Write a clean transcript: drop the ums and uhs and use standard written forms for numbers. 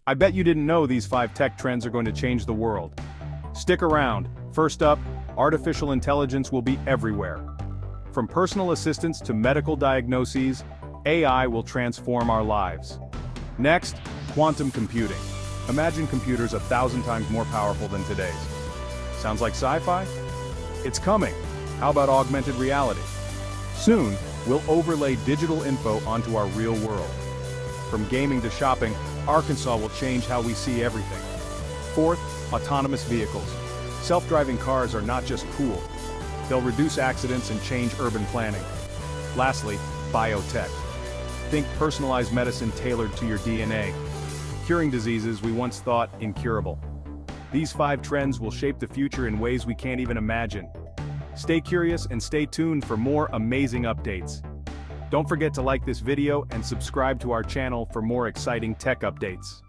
I bet you didn't know these 5 tech trends are going to change the world. Stick around. First up, artificial intelligence will be everywhere. From personal assistants to medical diagnoses, AI will transform our lives. Next, quantum computing. Imagine computers 1,000 times more powerful than today's. Sounds like sci-fi? It's coming. How about augmented reality? Soon, we'll overlay digital info onto our real world. From gaming to shopping, Arkansas will change how we see everything. Fourth, autonomous vehicles. Self-driving cars are not just cool. They'll reduce accidents and change urban planning. Lastly, biotech. Think personalized medicine tailored to your DNA, curing diseases we once thought incurable. These 5 trends will shape the future in ways we can't even imagine. Stay curious and stay tuned for more amazing updates. Don't forget to like this video and subscribe to our channel for more exciting tech updates.